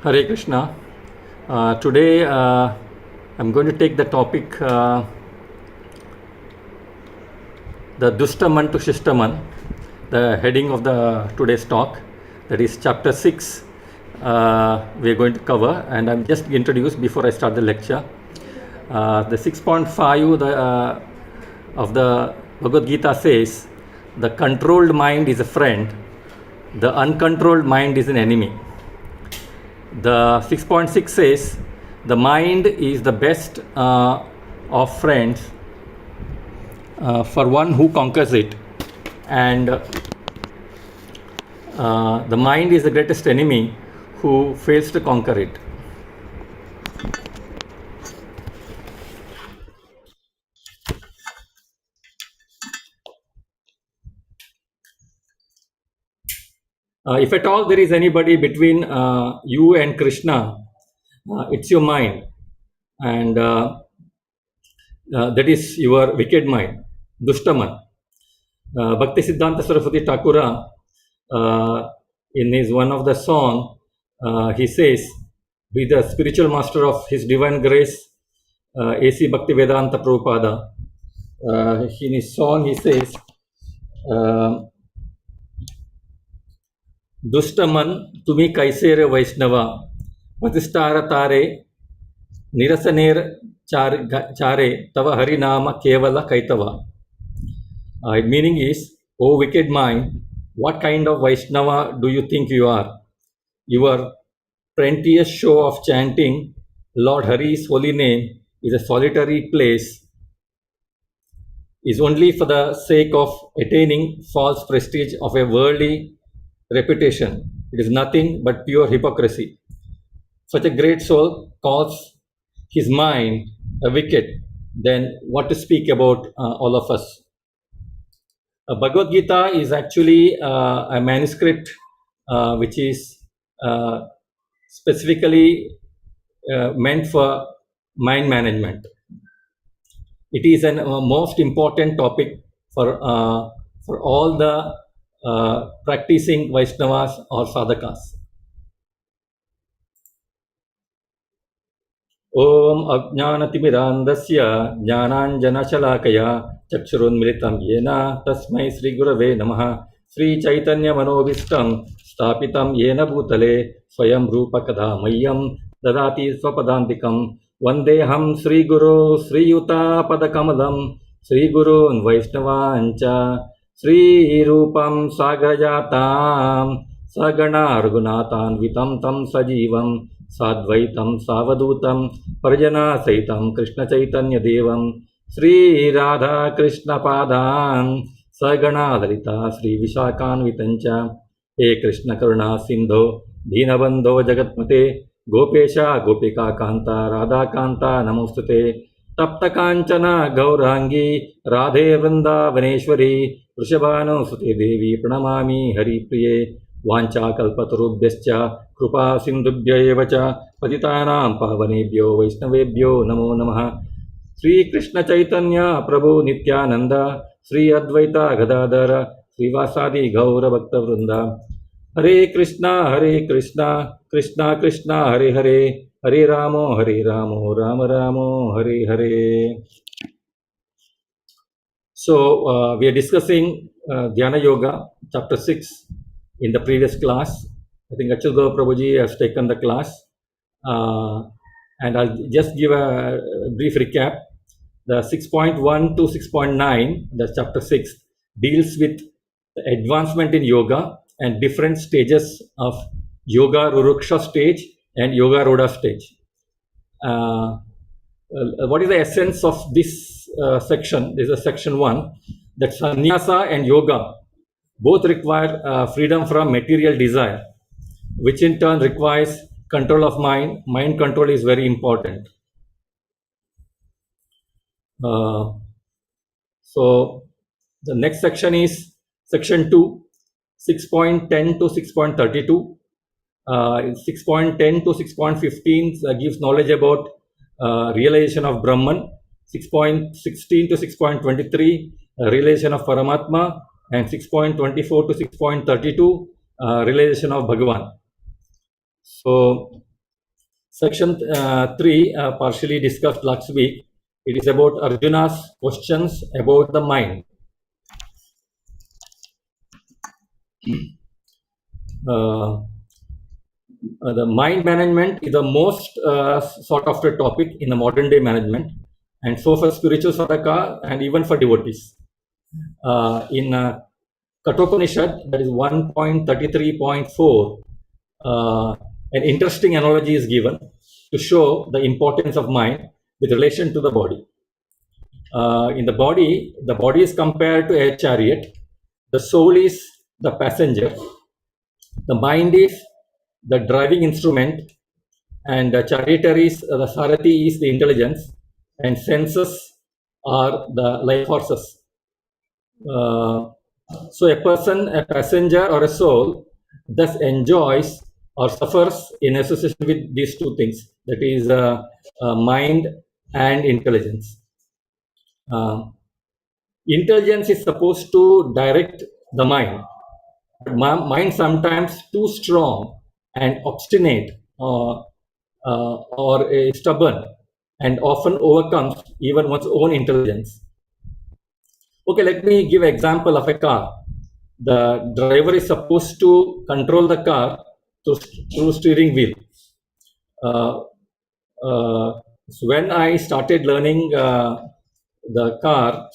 Hare Krishna. Today I'm going to take the topic the Dustaman to Shistaman, the heading of the today's talk. That is chapter 6 we are going to cover, and I'm just introduced before I start the lecture. The 6.5 of the Bhagavad Gita says, the controlled mind is a friend, the uncontrolled mind is an enemy. The 6.6 says, the mind is the best of friends for one who conquers it, and the mind is the greatest enemy who fails to conquer it. If at all there is anybody between you and Krishna, it's your mind, and that is your wicked mind, Dushtaman. Bhakti Siddhanta Saraswati Thakura, in his one of the song, he says, with the spiritual master of His Divine Grace, A.C. Bhaktivedanta Prabhupada, in his song he says, Dushtaman tumi kaisere Vaishnava, Vatistara tare, Nirasaner chare, Tava Harinama Kevala Kaitava. Meaning is, O wicked mind, what kind of Vaishnava do you think you are? Your plenteous show of chanting Lord Hari's holy name is a solitary place, is only for the sake of attaining false prestige of a worldly reputation. It is nothing but pure hypocrisy. Such a great soul calls his mind a wicked, then what to speak about all of us? Bhagavad Gita is actually a manuscript which is specifically meant for mind management. It is a most important topic for all the practicing Vaishnavas or sadhakas. Om Ajnanatimirandasya Jnananjanashalakaya Chakshurunmilitam Yena Tasmai Sri Gurave Namaha Sri Chaitanya Manobhistam Stapitam Yena Bhutale Swayam Rupa Kadhamayam Dadati Swapadantikam Vandeham Sri Guru Sri Yuta Padakamalam Sri Gurun Vaishnavancha Sri Rupam Sagrajatam Sagana Raghunathan Vitam Tam Sajivam Sadvaitam Savadutam Parjana Saitam Krishna Chaitanya Devam Sri Radha Krishna Padam Sagana Dalita Sri Vishakan Vitancha He Krishna Karuna Sindho Deenabandho Jagatmate Gopesha Gopika Kanta Radha Kanta Namostute Tapta Kanchana Gaurangi Radhe Vrindavaneshwari Vrishabhanu Sute Devi Pranamami Hari Priye Vancha kalpatarubhyascha Krupa sindubhya evacha Patitanam pavanebhyo Vaishnavebhyo Namo Namaha Sri Krishna Chaitanya Prabhu Nityananda Sri Advaita Gadadara Sri Vasadi Gaura Bhakta Vrinda Hare Krishna Krishna Krishna Hare Hare Hare Ramo Rama Ramo Hare Hare. So we are discussing Dhyana Yoga chapter 6 in the previous class. I think Achal Gaur Prabhuji has taken the class, and I'll just give a brief recap. The 6.1 to 6.9, the chapter 6, deals with the advancement in yoga and different stages of Yoga Ruruksha stage and Yoga Roda stage. What is the essence of this section? This is section 1, that sannyasa and yoga both require freedom from material desire, which in turn requires control of mind. Mind control is very important. So the next section is section 2, 6.10 to 6.32. 6.10 to 6.15 gives knowledge about realization of Brahman. 6.16 to 6.23 realization of Paramatma, and 6.24 to 6.32 realization of Bhagavan. So Section 3, partially discussed last week. It is about Arjuna's questions about the mind. The mind management is the most sought after topic in the modern day management, and so for spiritual sadhaka and even for devotees. In Kathopanishad, that is 1.33.4, an interesting analogy is given to show the importance of mind with relation to the body. In the body is compared to a chariot. The soul is the passenger. The mind is the driving instrument, and the charioteer is the Sarathi is the intelligence, and senses are the life forces. So a person, a passenger or a soul, thus enjoys or suffers in association with these two things, that is mind and intelligence. Intelligence is supposed to direct the mind. Mind sometimes too strong and obstinate or stubborn, and often overcomes even one's own intelligence. Okay, let me give an example of a car. The driver is supposed to control the car through steering wheel. So when I started learning the car,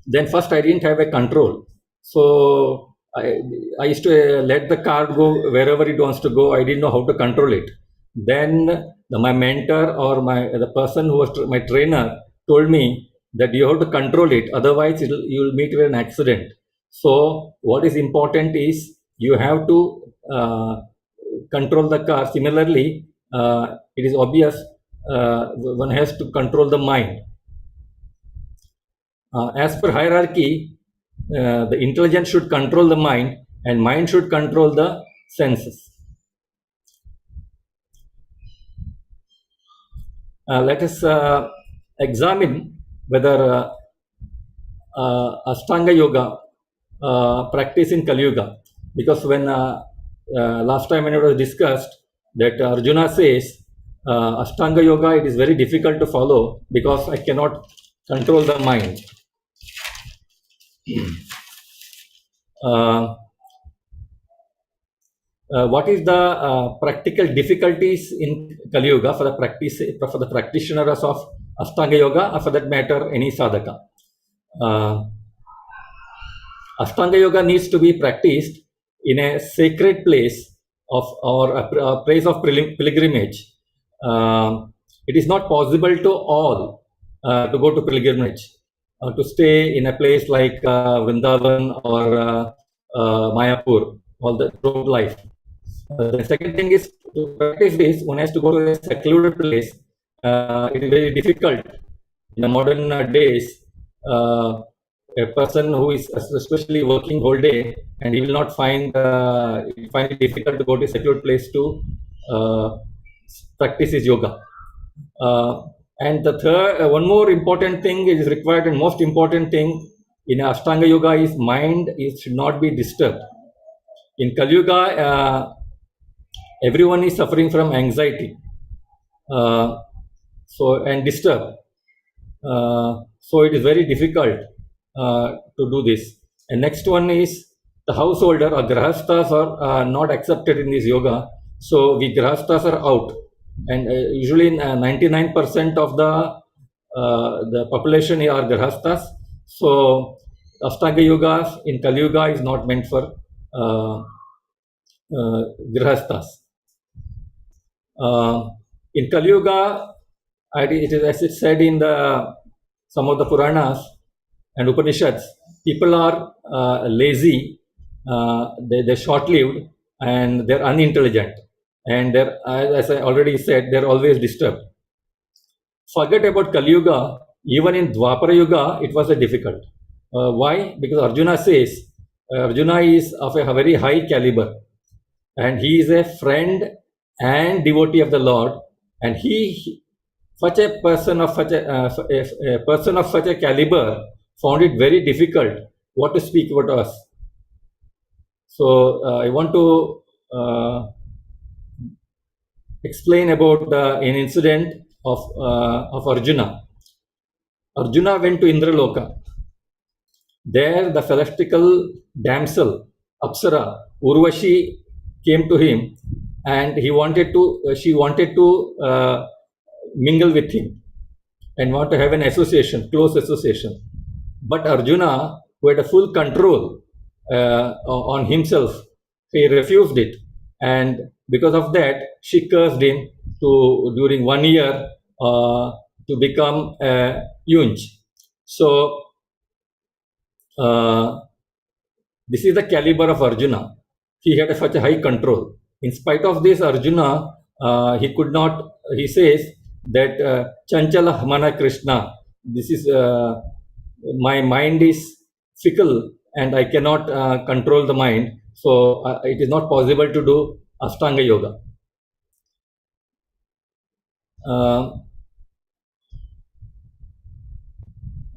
then first I didn't have a control. So I used to let the car go wherever it wants to go. I didn't know how to control it. Then my mentor or the person who was my trainer told me that you have to control it, otherwise you will meet with an accident. So what is important is you have to control the car. Similarly, it is obvious one has to control the mind. As per hierarchy, the intelligence should control the mind, and mind should control the senses. Let us examine whether Ashtanga Yoga practice in Kali Yuga, because when last time when it was discussed that Arjuna says Ashtanga Yoga, it is very difficult to follow because I cannot control the mind. What is the practical difficulties in Kali Yuga for the practitioners of Ashtanga Yoga, or for that matter any sadhaka? Ashtanga Yoga needs to be practiced in a sacred place or a place of pilgrimage. It is not possible to all to go to pilgrimage, to stay in a place like Vrindavan or Mayapur all the throughout life. The second thing is, to practice this, one has to go to a secluded place. It is very difficult in the modern days. A person who is especially working whole day, and he will not find it difficult to go to a secluded place to practice his yoga. And the third, one more important thing is required, and most important thing in Ashtanga Yoga is mind should not be disturbed. In Kali Yuga, everyone is suffering from anxiety, and disturbed. So it is very difficult to do this. And next one is the householder or grahasthas are not accepted in this yoga. So we grahasthas are out, and usually 99% of the population are grahasthas. So Ashtanga Yoga in Kali Yuga is not meant for grahasthas. In Kali Yuga, it is as it said in some of the Puranas and Upanishads, people are lazy, they're short-lived, and they're unintelligent, and as I already said, they're always disturbed. Forget about Kali Yuga. Even in Dwapara Yuga, it was difficult. Why? Because Arjuna says Arjuna is of a very high caliber, and he is a friend and devotee of the Lord, and such a person of such a person of such a caliber found it very difficult what to speak about us. So I want to explain about an incident of Arjuna. Arjuna went to Indraloka. There, the celestial damsel Apsara Urvashi came to him, and she wanted to mingle with him and want to have an association, close association. But Arjuna, who had a full control on himself, he refused it, and because of that, she cursed him to during 1 year to become a yunch. So this is the caliber of Arjuna. He had such a high control. In spite of this, Arjuna, he could not, he says that Chanchala Mana Krishna, this is, my mind is fickle and I cannot control the mind. So it is not possible to do Ashtanga Yoga.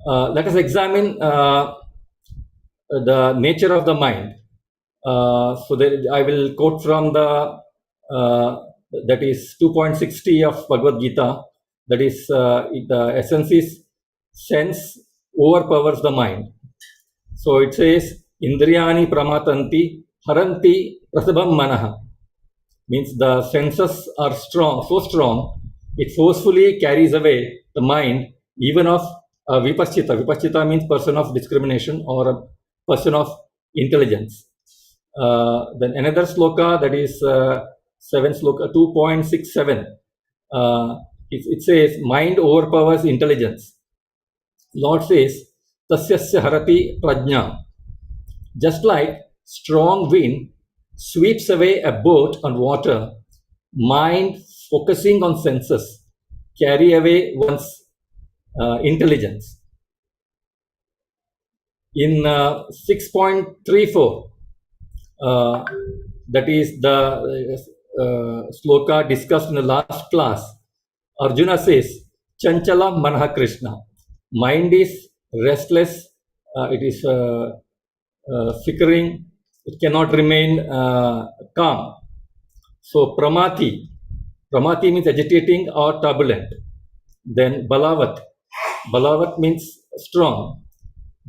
Let us examine the nature of the mind. So that I will quote from the that is 2.60 of Bhagavad Gita. That is the essence is sense overpowers the mind. So it says Indriyani pramatanti haranti prasabham manaha, means the senses are strong, so strong it forcefully carries away the mind even of vipaschita. Vipaschita means person of discrimination or a person of intelligence. Then another sloka, that is 7 sloka 2.67. It says mind overpowers intelligence. Lord says tasyasya harati prajna. Just like strong wind sweeps away a boat on water, mind focusing on senses carry away one's intelligence. In 6.34, that is the sloka discussed in the last class, Arjuna says, Chanchala Manha Krishna. Mind is restless, it is flickering, it cannot remain calm. So Pramati means agitating or turbulent. Then Balavat means strong.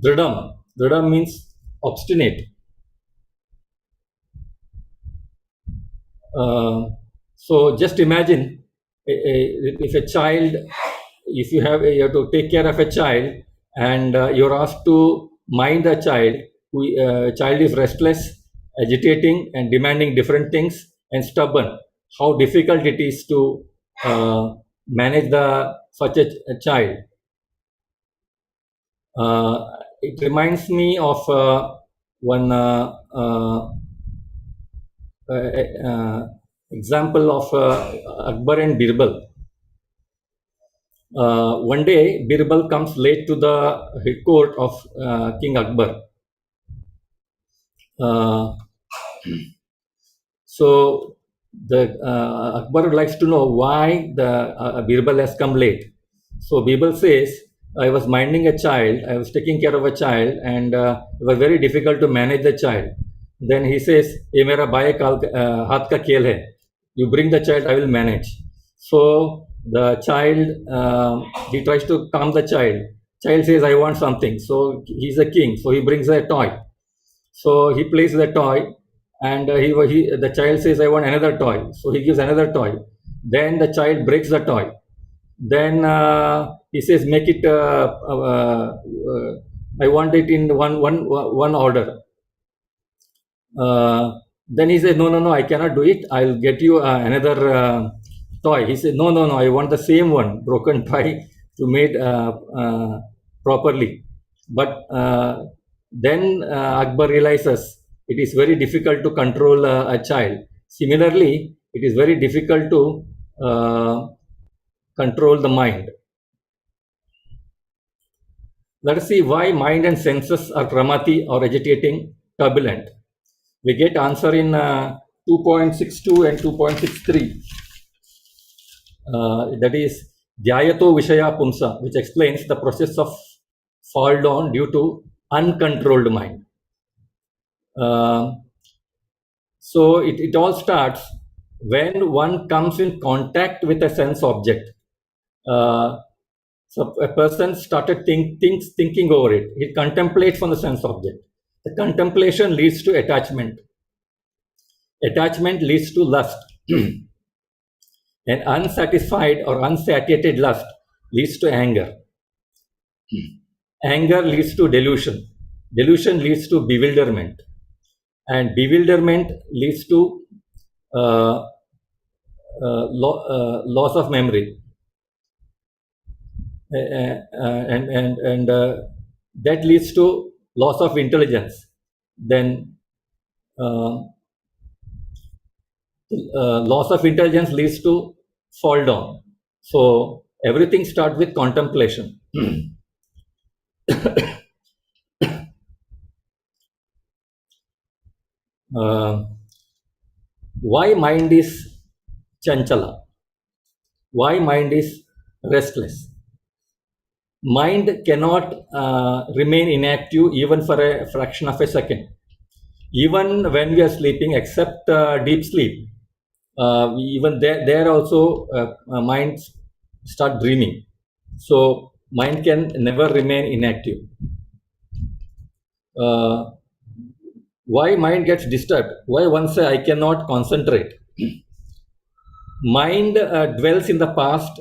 Dridam means obstinate. So just imagine if a child, if you have to take care of a child and you're asked to mind a child, child is restless, agitating and demanding different things and stubborn. How difficult it is to manage such a child. It reminds me of one example of Akbar and Birbal. One day, Birbal comes late to the court of King Akbar. So the Akbar likes to know why the Birbal has come late. So Birbal says, I was minding a child, I was taking care of a child, and it was very difficult to manage the child. Then he says, "Ye mera baaye haath ka khel hai. You bring the child, I will manage." So the child, he tries to calm the child. Child says, "I want something." So he's a king, so he brings a toy. So he plays the toy, and the child says, "I want another toy." So he gives another toy. Then the child breaks the toy. Then he says, "Make it. I want it in one order." Then he says, no, I cannot do it. I'll get you another toy. He said, no, I want the same one, broken toy, to made properly. But then Akbar realizes it is very difficult to control a child. Similarly, it is very difficult to control the mind. Let us see why mind and senses are pramati or agitating, turbulent. We get answer in 2.62 and 2.63. That is Dhyayato Vishaya Pumsa, which explains the process of fall down due to uncontrolled mind. So it all starts when one comes in contact with a sense object, so a person started thinking over it. He contemplates on the sense object. The contemplation leads to attachment. Attachment leads to lust. An unsatisfied or unsatiated lust leads to anger. Anger leads to delusion. Delusion leads to bewilderment. And bewilderment leads to loss of memory. And that leads to loss of intelligence. Then loss of intelligence leads to fall down. So everything starts with contemplation. Why mind is chanchala? Why mind is restless? Mind cannot remain inactive even for a fraction of a second. Even when we are sleeping, except deep sleep, even there also minds start dreaming. So mind can never remain inactive. Why mind gets disturbed? Why one say I cannot concentrate? Mind dwells in the past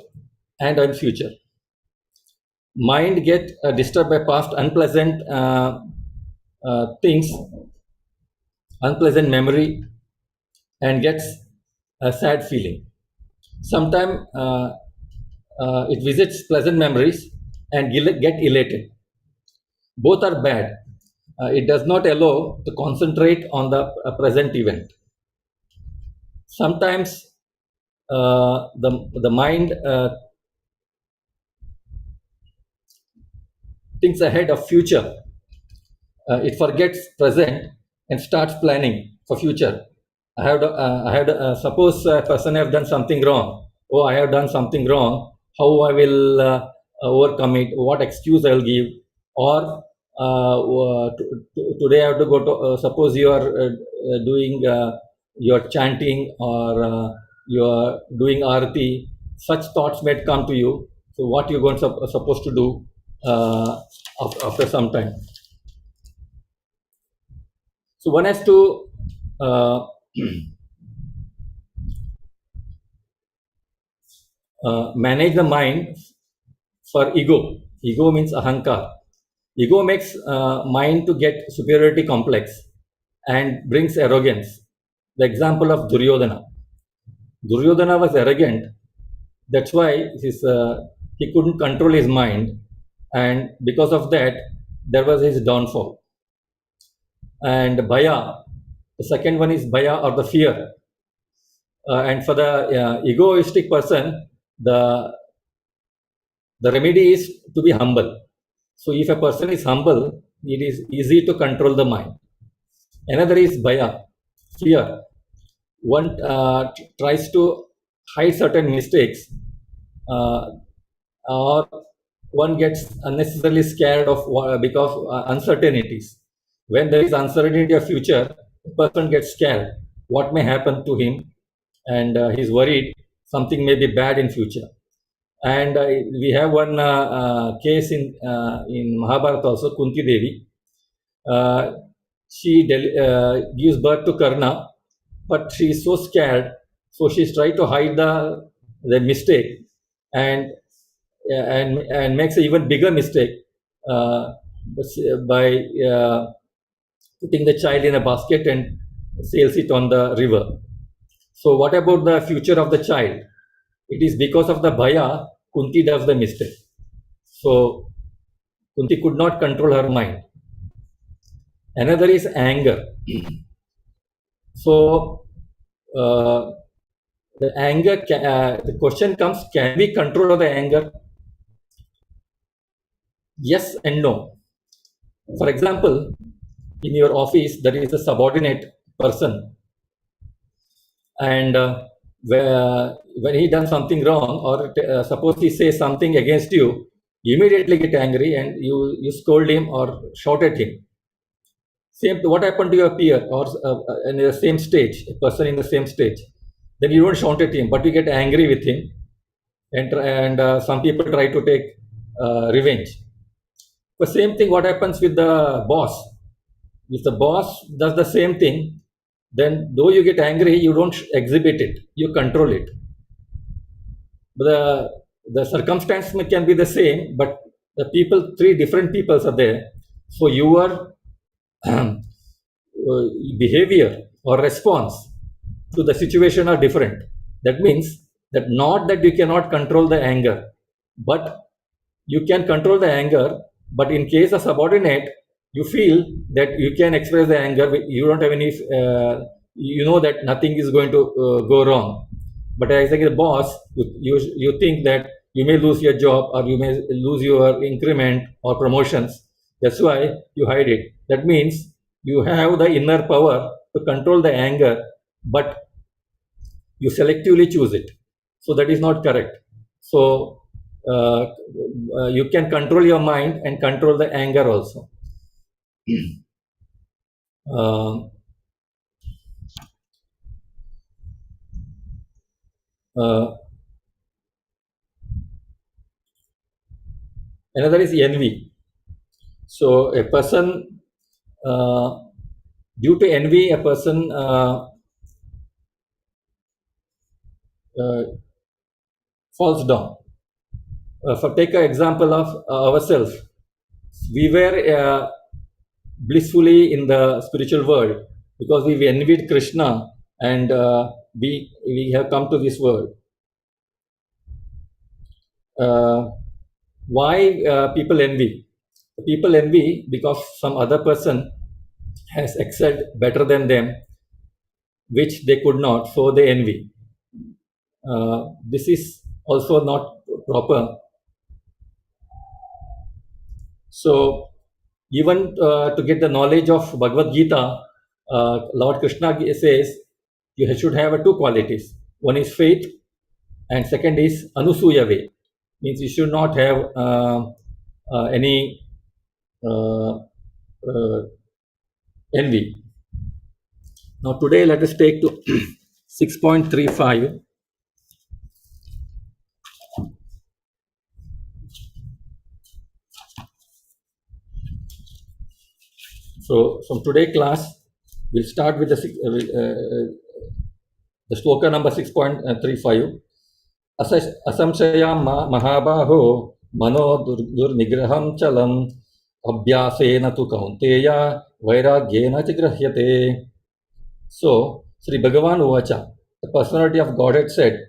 and in future. Mind get disturbed by past unpleasant things, unpleasant memory, and gets a sad feeling. Sometimes it visits pleasant memories and get elated. Both are bad. It does not allow to concentrate on the present event. Sometimes the mind thinks ahead of future. It forgets present and starts planning for future. Suppose a person have done something wrong. Oh, I have done something wrong. How I will overcome it? What excuse I will give? Or today I have to go to. Suppose you are doing your chanting or you are doing arati. Such thoughts may come to you. So what you going supposed to do after some time? So one has to manage the mind for ego. Ego means ahankar. Ego makes mind to get superiority complex and brings arrogance. The example of Duryodhana. Duryodhana was arrogant. That's why he couldn't control his mind, and because of that, there was his downfall. And bhaya, the second one is bhaya or the fear. And for the egoistic person, the remedy is to be humble. So if a person is humble, it is easy to control the mind. Another is bhaya, fear. One tries to hide certain mistakes, or one gets unnecessarily scared of because uncertainties. When there is uncertainty of future, the person gets scared. What may happen to him, and he's worried something may be bad in future. And we have one case in Mahabharata also, Kunti Devi. She gives birth to Karna, but she is so scared, so she's trying to hide the mistake, and makes an even bigger mistake by putting the child in a basket and sails it on the river. So what about the future of the child? It is because of the bhaya Kunti does the mistake. So Kunti could not control her mind. Another is anger. So the anger, the question comes: can we control the anger? Yes and no. For example, in your office, there is a subordinate person, and when he done something wrong, or suppose he says something against you, you immediately get angry and you scold him or shout at him. Same. What happened to your peer or in the same stage, a person in the same stage? then you don't shout at him, but you get angry with him, and some people try to take revenge. The same thing what happens with the boss. If the boss does the same thing, then though you get angry, you don't exhibit it, you control it. The circumstance can be the same, but the people, three different peoples are there. So your behavior or response to the situation are different. That means that not that you cannot control the anger, but you can control the anger. But in case of subordinate, you feel that you can express the anger. You don't have any, you know that nothing is going to go wrong. But as a boss, you think that you may lose your job or you may lose your increment or promotions. That's why you hide it. That means you have the inner power to control the anger, but you selectively choose it. So that is not correct. So you can control your mind and control the anger also. Uh, uh, Another is envy. So a person, due to envy, a person falls down. For take an example of ourselves, we were blissfully in the spiritual world because we envied Krishna, and we have come to this world. Why people envy? People envy because some other person has excelled better than them, which they could not, so they envy. This is also not proper. So even to get the knowledge of Bhagavad Gita, Lord Krishna says you should have two qualities. One is faith, and second is anusuya way. Means you should not have any envy. Now today let us take to 6.35. So from today class, we'll start with the sloka number 6.35. Asamshaya mahabaho mano durnigraham chalam abhyasena tu kaunteya vairagyena chigrahyate. So Sri Bhagavan Uvacha, the personality of Godhead said,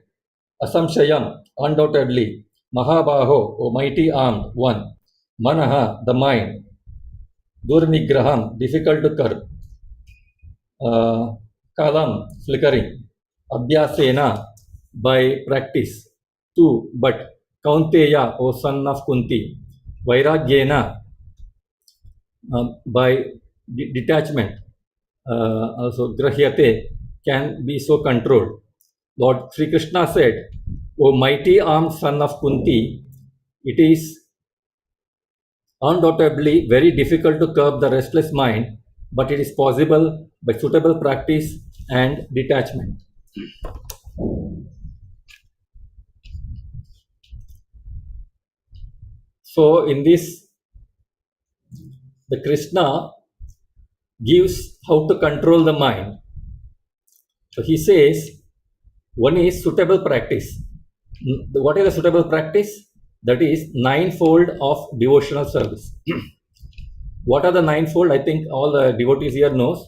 Asamshayam, undoubtedly, Mahabaho, O mighty armed one, Manaha, the mind, Durnigraham, difficult to curb, Kalam, flickering, Abhyasena, by practice, two, but Kaunteya, O son of Kunti, Vairagyena, by detachment, also Grahyate, can be so controlled. Lord Sri Krishna said, O mighty armed son of Kunti, it is undoubtedly very difficult to curb the restless mind, but it is possible by suitable practice and detachment. So in this, the Krishna gives how to control the mind. So he says, one is suitable practice. What is a suitable practice? That is ninefold of devotional service. What are the ninefold? I think all the devotees here knows.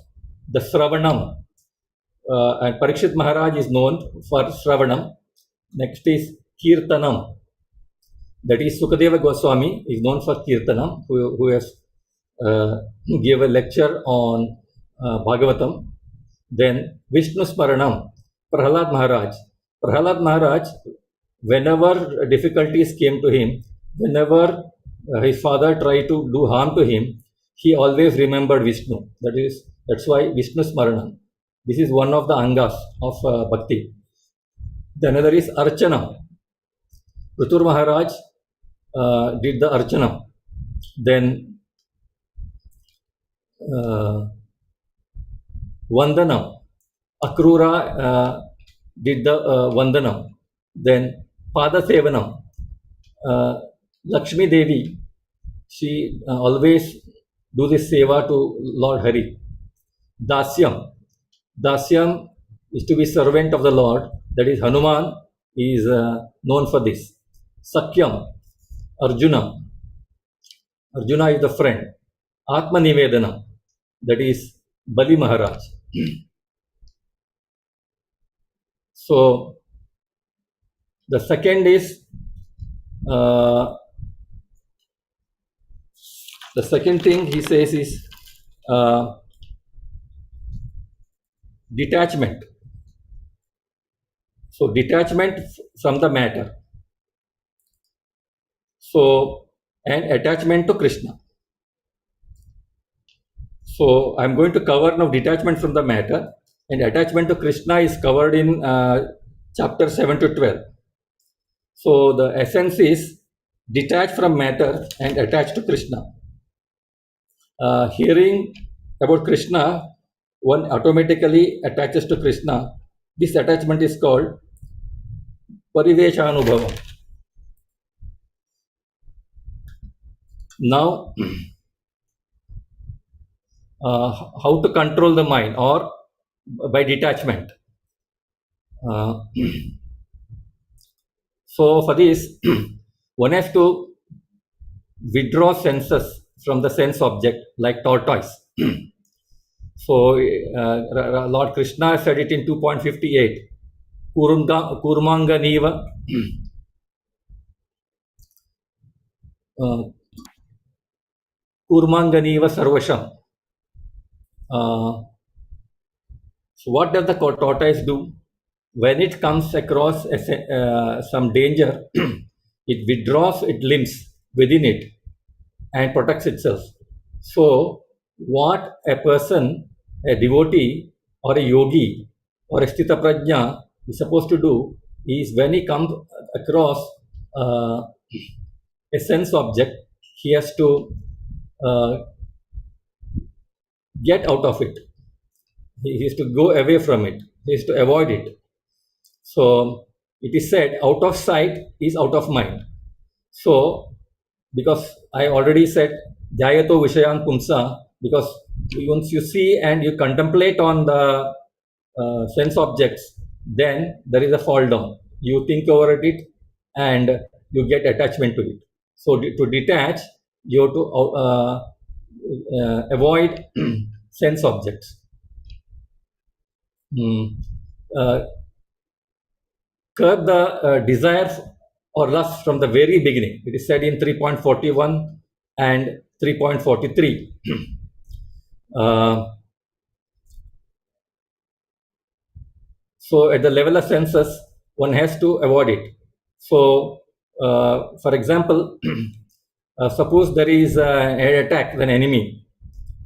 The Shravanam. And Parikshit Maharaj is known for Shravanam. Next is Kirtanam. That is Sukadeva Goswami is known for Kirtanam, who has gave a lecture on Bhagavatam. Then Vishnu Smaranam, Prahalad Maharaj. Prahalad Maharaj, whenever difficulties came to him, whenever his father tried to do harm to him, he always remembered Vishnu. That's why Vishnu Smaranam. This is one of the angas of bhakti. The another is Archanam. Rutur Maharaj did the Archanam. Then Vandanam. Akrura did the Vandanam. Then Pada Sevanam. Lakshmi Devi, she always do this seva to Lord Hari. Dasyam. Dasyam is to be servant of the Lord. That is Hanuman is known for this. Sakyam. Arjuna. Arjuna is the friend. Atma Nivedana. That is Bali Maharaj. So the second is the second thing he says is detachment. So detachment from the matter. So and attachment to Krishna. So I'm going to cover now detachment from the matter, and attachment to Krishna is covered in chapter 7 to 12. So the essence is detach from matter and attach to Krishna. Hearing about Krishna, one automatically attaches to Krishna. This attachment is called Pariveshanubhava. Now, how to control the mind or by detachment. So for this, one has to withdraw senses from the sense object like tortoise. So Lord Krishna said it in 2.58. Kurmanganiva Kurmanganiva Sarvasham. So what does the tortoise do? When it comes across some danger, it withdraws its limbs within it and protects itself. So what a person, a devotee or a yogi or a sthita prajna is supposed to do is when he comes across a sense object, he has to get out of it. He has to go away from it. He has to avoid it. So it is said, out of sight is out of mind. So because I already said Jayato Vishayan Pumsa, because once you see and you contemplate on the sense objects, then there is a fall down. You think over it and you get attachment to it. So to detach, you have to avoid sense objects. Curb the desires or lust from the very beginning. It is said in 3.41 and 3.43. So at the level of senses, one has to avoid it. So, for example, suppose there is an attack, an enemy.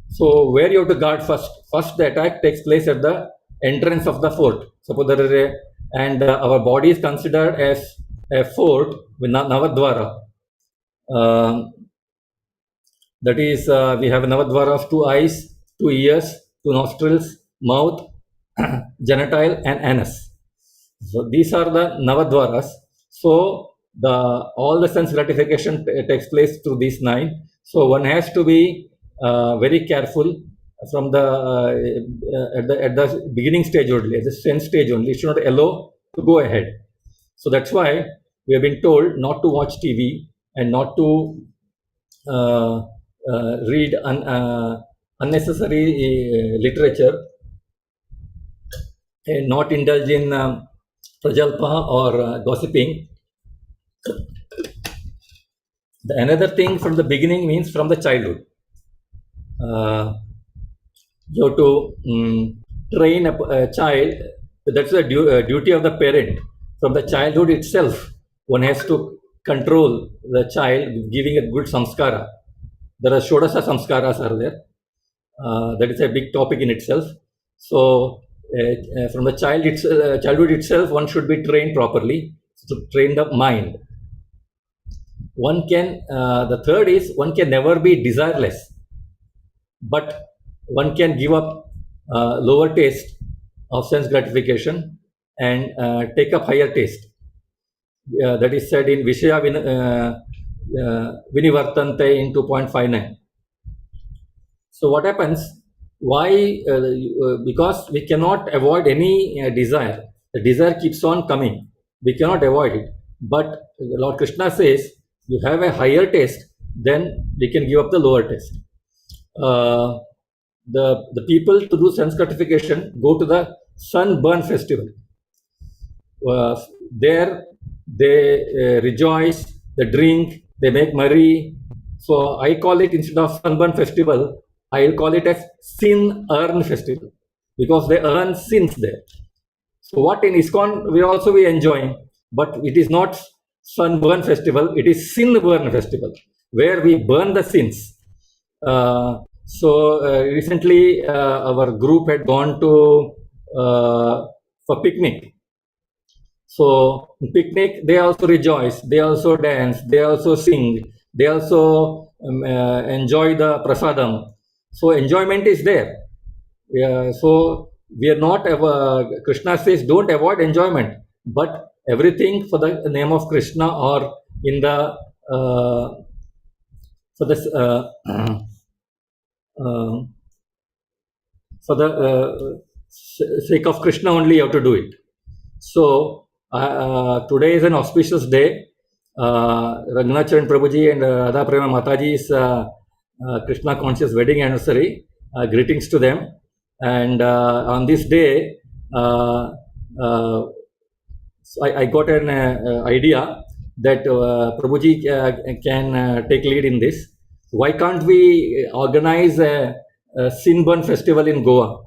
So where you have to guard first? First, the attack takes place at the entrance of the fort. Suppose there is a, and our body is considered as a fort with Navadvara. That is, we have a Navadvara of 2 eyes, 2 ears, 2 nostrils, mouth, genitile, and anus. So these are the Navadvaras. So all the sense gratification takes place through these 9. So one has to be very careful from the at the beginning stage only, at the sense stage only. It should not allow to go ahead. So that's why we have been told not to watch TV and not to read unnecessary literature, and not indulge in prajalpa or gossiping. Another thing from the beginning means from the childhood. You have to train a child. That's the duty of the parent. From the childhood itself, one has to control the child, giving a good samskara. There are Shodasa samskaras are there. That is a big topic in itself. So from the childhood itself, one should be trained properly to train the mind. One can, the third is, one can never be desireless, but one can give up lower taste of sense gratification and take up higher taste. That is said in Vishaya Vinivartante in 2.59. So what happens? Why? Because we cannot avoid any desire. The desire keeps on coming. We cannot avoid it. But Lord Krishna says, you have a higher taste, then we can give up the lower taste. The people to do sense gratification go to the sunburn festival. There they rejoice, they drink, they make merry. So I call it, instead of sunburn festival, I'll call it as sin earn festival, because they earn sins there. So what in ISKCON we enjoying, but it is not sunburn festival, it is sin burn festival, where we burn the sins. Recently our group had gone to for picnic. So picnic, they also rejoice, they also dance, they also sing, they also enjoy the prasadam. So enjoyment is there. So we are not ever, Krishna says, don't avoid enjoyment, but everything for the name of Krishna, or in the for the for the sake of Krishna only you have to do it. So today is an auspicious day. Raghunath Prabhuji and Radha Prema Mataji's Krishna conscious wedding anniversary. Greetings to them. And on this day, I got an idea that Prabhuji can take lead in this. Why can't we organize a Sinburn festival in Goa?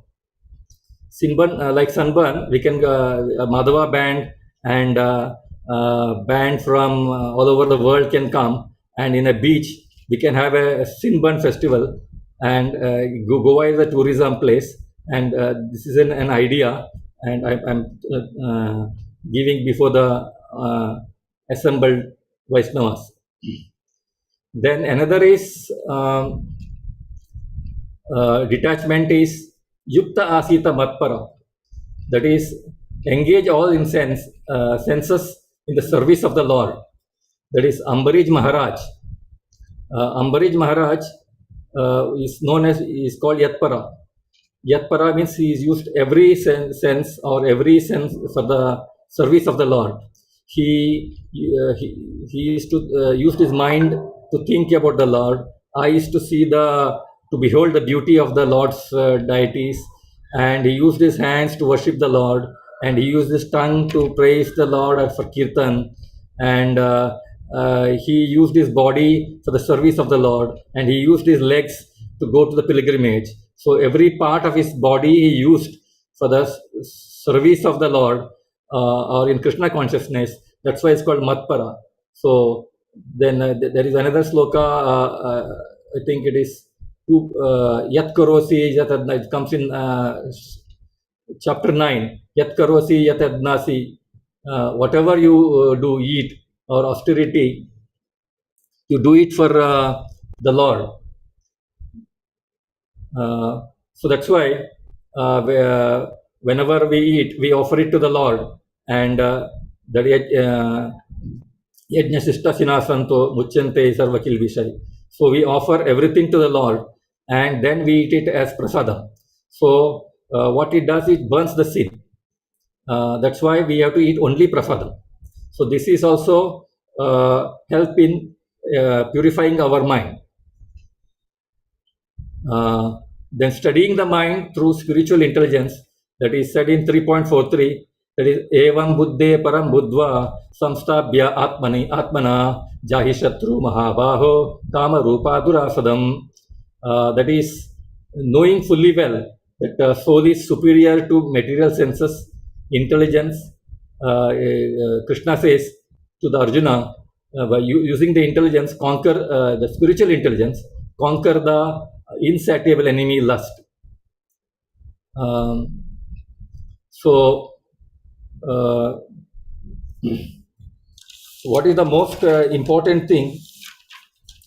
Sinburn, like Sunburn, we can a Madhava band and band from all over the world can come, and in a beach we can have a Sinburn festival. And Goa is a tourism place, and this is an idea, and I'm giving before the assembled Vaishnavas. Then another is detachment is Yukta Asita Matpara. That is, engage all senses in the service of the Lord. That is Ambarij Maharaj. Ambarij Maharaj is called Yatpara. Yatpara means he is used every sense for the service of the Lord. He used to used his mind to think about the Lord. Eyes to behold the beauty of the Lord's deities, and he used his hands to worship the Lord, and he used his tongue to praise the Lord for kirtan, and he used his body for the service of the Lord, and he used his legs to go to the pilgrimage. So every part of his body he used for the service of the Lord, or in Krishna consciousness. That's why it's called Matpara. So then there is another sloka, I think it is Yat Karosi, it comes in chapter 9. Yat Karosi, Yat Adnasi. Whatever you do, eat or austerity, you do it for the Lord. So that's why whenever we eat, we offer it to the Lord, and that Yajna Sista Sinasanto Muchante Sarvakil Vishai. So we offer everything to the Lord, and then we eat it as prasadam. So what it does, it burns the sin. That's why we have to eat only prasadam. So this is also help in purifying our mind. Then studying the mind through spiritual intelligence, that is said in 3.43, that is evam buddhe param buddhva samstabhya atmana jahi shatru mahabaho kama rupa durasadam. That is knowing fully well that soul is superior to material senses, intelligence. Krishna says to the Arjuna, by using the intelligence, conquer the spiritual intelligence, conquer the insatiable enemy lust. What is the most important thing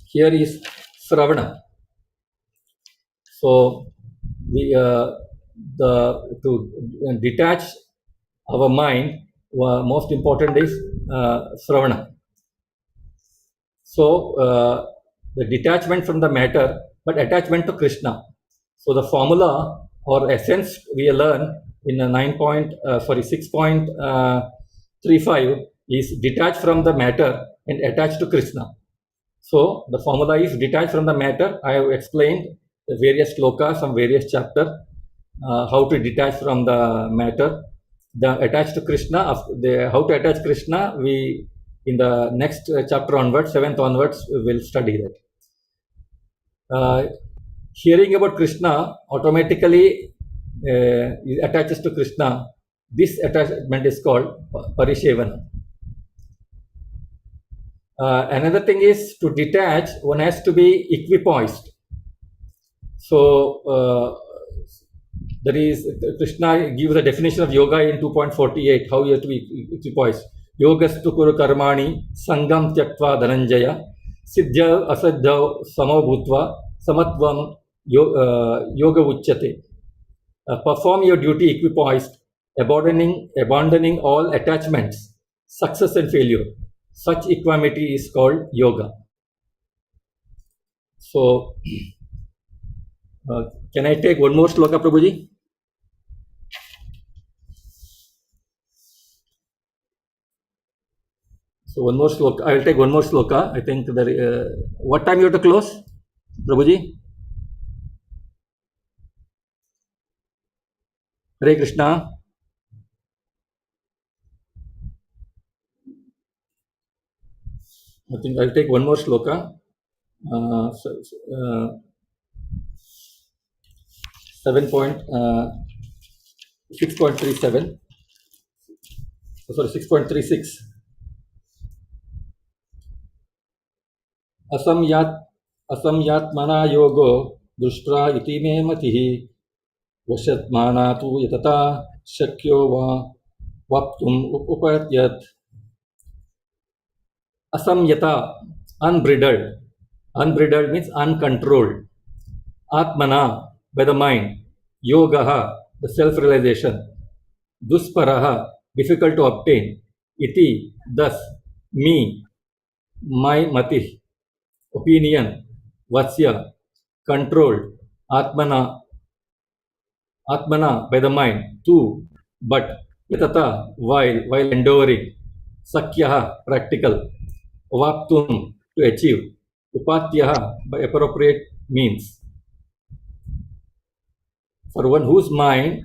here is Sravana. So we to detach our mind, most important is Sravana. So the detachment from the matter, but attachment to Krishna. So the formula or essence we learn in a 6.35 is detached from the matter and attached to Krishna. So the formula is detached from the matter. I have explained the various slokas from various chapters, how to detach from the matter. The attached to Krishna, how to attach Krishna, we in the next chapter onwards, 7th onwards, we will study that. Hearing about Krishna automatically attaches to Krishna. This attachment is called Parishevana. Another thing is to detach, one has to be equipoised. So there is Krishna gives a definition of yoga in 2.48, how you have to be equipoised. Yogastu kuru karmani sangam tyaktva dhananjaya siddhya asaddhav samabhutva samatvam yoga uchyate. Perform your duty equipoised, abandoning all attachments, success and failure. Such equanimity is called yoga. So, can I take one more sloka, Prabhuji? So one more sloka. I will take one more sloka. I think what time you have to close, Prabhuji? Hare Krishna. I think I'll take one more sloka. 6.37. Sorry, 6.36. असंयात्मना योगो दृष्ट्वा इति मे मतिः वशत्माना तु यतता शक्यो वा वाप्तुम् उपपद्यत्. Asamyata, unbridled. Unbridled means uncontrolled. Atmana, by the mind. Yogaha, the self-realization. Dusparaha, difficult to obtain. Iti, thus. Me, my mati, opinion. Vatsya, controlled. Atmana, by the mind. Tu, but. Yatata, while enduring. Sakyaha, practical. Vaptum, to achieve. Upatyaha, by appropriate means. For one whose mind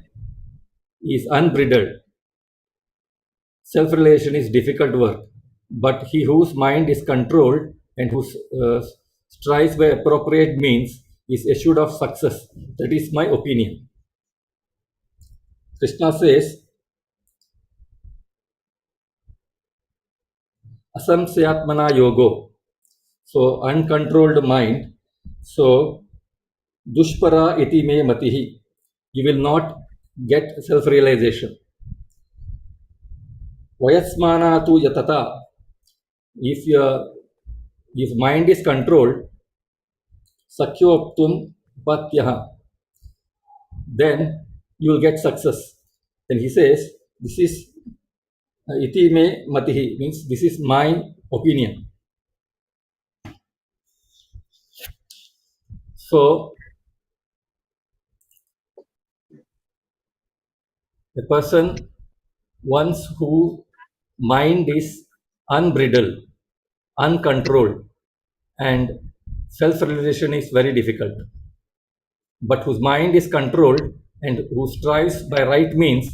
is unbridled, self-realization is difficult work. But he whose mind is controlled and who strives by appropriate means is assured of success. That is my opinion. Krishna says, Asamsyatmana yogo. So, uncontrolled mind. So, dushpara iti me matihi. You will not get self-realization. Vayasmana tu yatata. If mind is controlled, sakhyoptum patyaha, then you will get success. Then he says, this is iti me matihi, means this is my opinion. So, a person once whose mind is unbridled, uncontrolled, and self-realization is very difficult, but whose mind is controlled and who strives by right means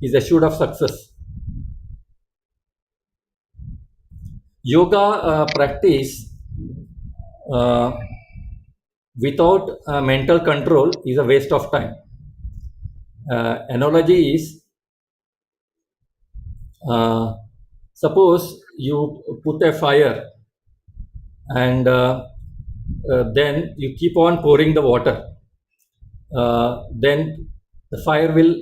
is assured of success. Yoga practice without mental control is a waste of time. Analogy is, suppose you put a fire and then you keep on pouring the water, then the fire will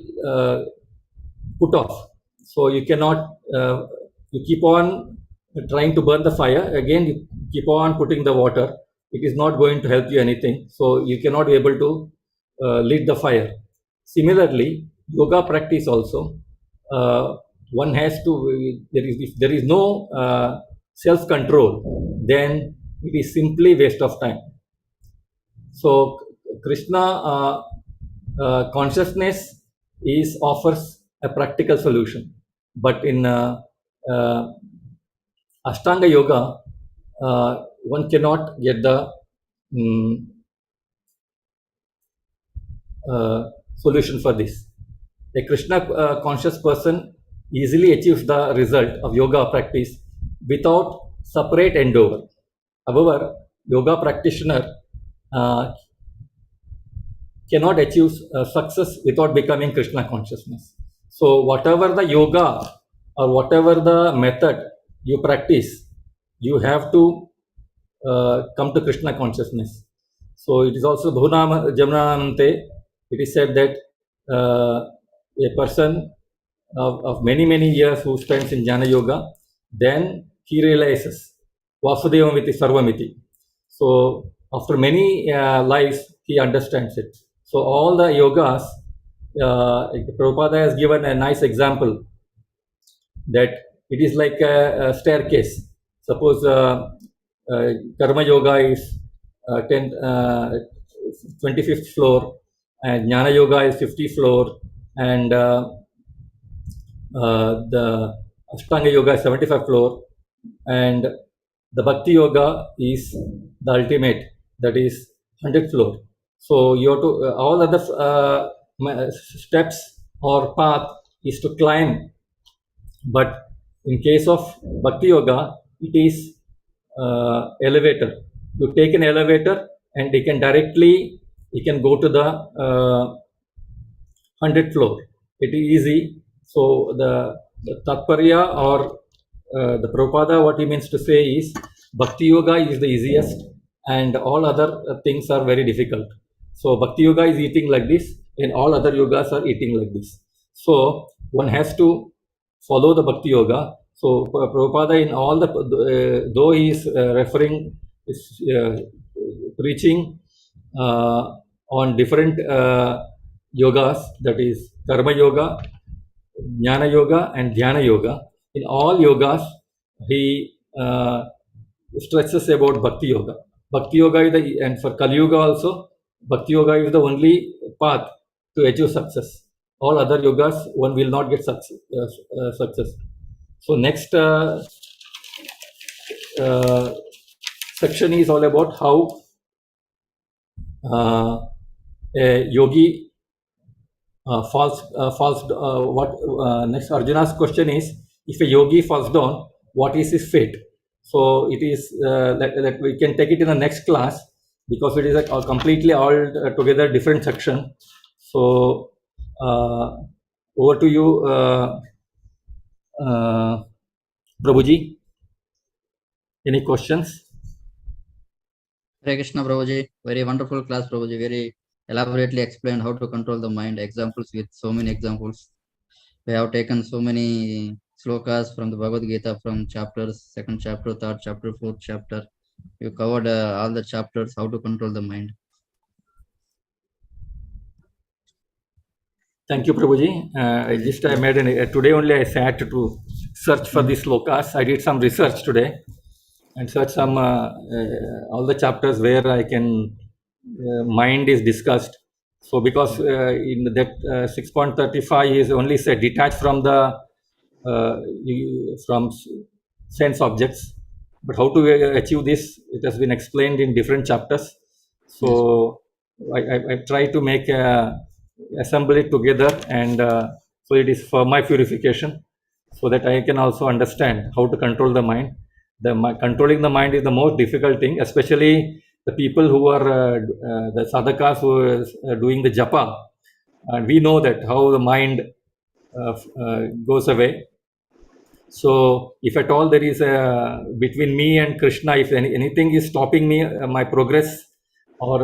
put off. So you cannot, you keep on trying to burn the fire, again you keep on putting the water, it is not going to help you anything. So you cannot be able to lead the fire. Similarly, yoga practice also, one has to, if there is no self-control, then it is simply waste of time. So Krishna consciousness offers a practical solution, but in uh, Ashtanga Yoga, one cannot get the mm, solution for this. A Krishna conscious person easily achieves the result of yoga practice without separate endeavor. However, yoga practitioner uh, cannot achieve success without becoming Krishna consciousness. So whatever the yoga or whatever the method you practice, you have to come to Krishna consciousness. So it is also Bhunama Jamanante. It is said that a person of many years who spends in Jnana Yoga, then he realizes Vasudevamiti Sarvamiti. So after many lives, he understands it. So all the yogas, Prabhupada has given a nice example that it is like a staircase. Suppose Karma Yoga is 25th floor, and Jnana Yoga is 50th floor, and the Ashtanga Yoga is 75th floor, and the Bhakti Yoga is the ultimate, that is 100th floor. So you have to, all other steps or path is to climb, but in case of Bhakti Yoga, it is elevator. You take an elevator and you can go to the 100th floor. It is easy. So the Tatparya or the Prabhupada, what he means to say is Bhakti Yoga is the easiest and all other things are very difficult. So Bhakti Yoga is eating like this and all other yogas are eating like this. So one has to follow the Bhakti Yoga. So Prabhupada in all the, though he is referring, is preaching on different yogas, that is Karma Yoga, Jnana Yoga and Dhyana Yoga. In all yogas, he stresses about Bhakti Yoga. Bhakti Yoga is the, and for Kali Yoga also, Bhakti Yoga is the only path to achieve success. All other yogas, one will not get success. So next section is all about how a yogi falls. Next Arjuna's question is, if a yogi falls down, what is his fate? So it is that we can take it in the next class because it is a completely all together different section. So over to you, Prabhuji. Any questions? Hare Krishna, Prabhuji. Very wonderful class, Prabhuji. Very elaborately explained how to control the mind. Examples with so many examples. We have taken so many slokas from the Bhagavad Gita, from chapters, second chapter, third chapter, fourth chapter. You covered all the chapters, how to control the mind. Thank you, Prabhuji. I made today only I sat to search for these slokas. I did some research today and search some all the chapters where I can mind is discussed. So because in that 6.35 is only said detached from the from sense objects, but how to achieve this, it has been explained in different chapters. So I try to make assemble it together, and so it is for my purification, so that I can also understand how to control the mind. Controlling the mind is the most difficult thing, especially the people who are the sadhakas who are doing the japa, and we know that how the mind goes away. So if at all there is a between me and Krishna, if anything is stopping me, my progress or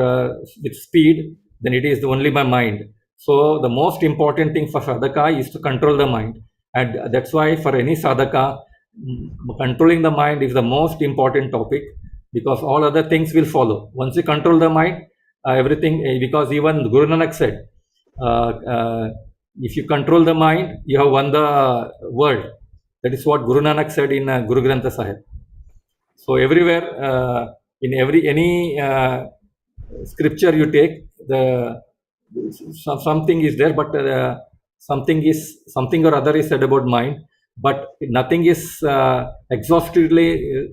with speed, then it is only my mind. So the most important thing for sadhaka is to control the mind, and that's why for any sadhaka, controlling the mind is the most important topic, because all other things will follow. Once you control the mind, everything, because even Guru Nanak said, uh, uh, if you control the mind, you have won the world. That is what Guru Nanak said in Guru Granth Sahib. So everywhere, in any scripture you take, something is there, but something or other is said about mind, but nothing is exhaustively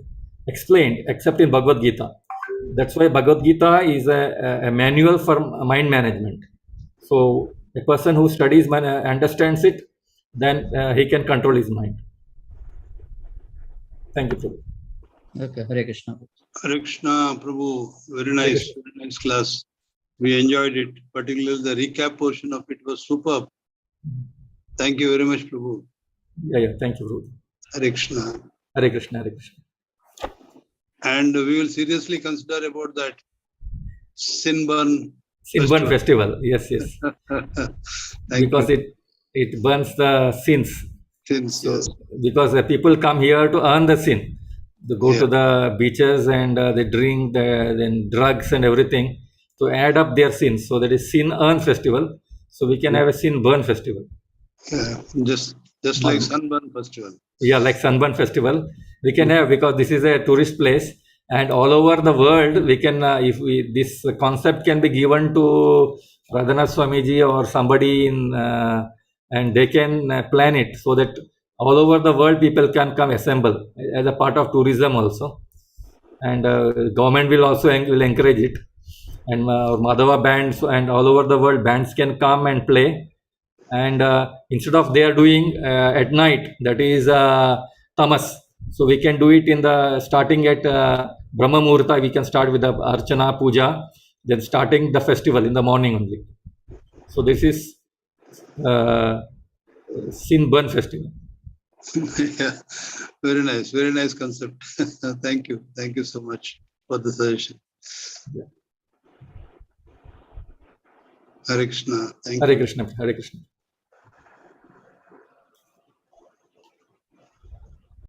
explained except in Bhagavad Gita. That's why Bhagavad Gita is a manual for mind management. So a person who studies understands it, then he can control his mind. Thank you, Prabhu. Okay, Hare Krishna. Hare Krishna, Prabhu. Very nice class. We enjoyed it. Particularly the recap portion of it was superb. Thank you very much, Prabhu. Yeah, thank you, Prabhu. Hare Krishna. Hare Krishna, Hare Krishna. And we will seriously consider about that sin burn festival. Yes. Because it burns the sins. So, yes. Because the people come here to earn the sin. They go to the beaches and they drink then drugs and everything to add up their sins. So that is sin earn festival. So we can have a sin burn festival. Yeah, just like sunburn festival. Yeah, like sunburn festival. We can have, because this is a tourist place, and all over the world we can, this concept can be given to Radhanath Swamiji or somebody and they can plan it so that all over the world people can come assemble as a part of tourism also, and government will also will encourage it, and Madhava bands and all over the world bands can come and play, and instead of they are doing at night, that is tamas, so we can do it in the starting at Brahma Muhurta. We can start with the Archana Puja, then starting the festival in the morning only. So this is sin burn festival. Yeah, very nice concept. Thank you so much for the suggestion. Yeah. Hare Krishna. Hare Krishna.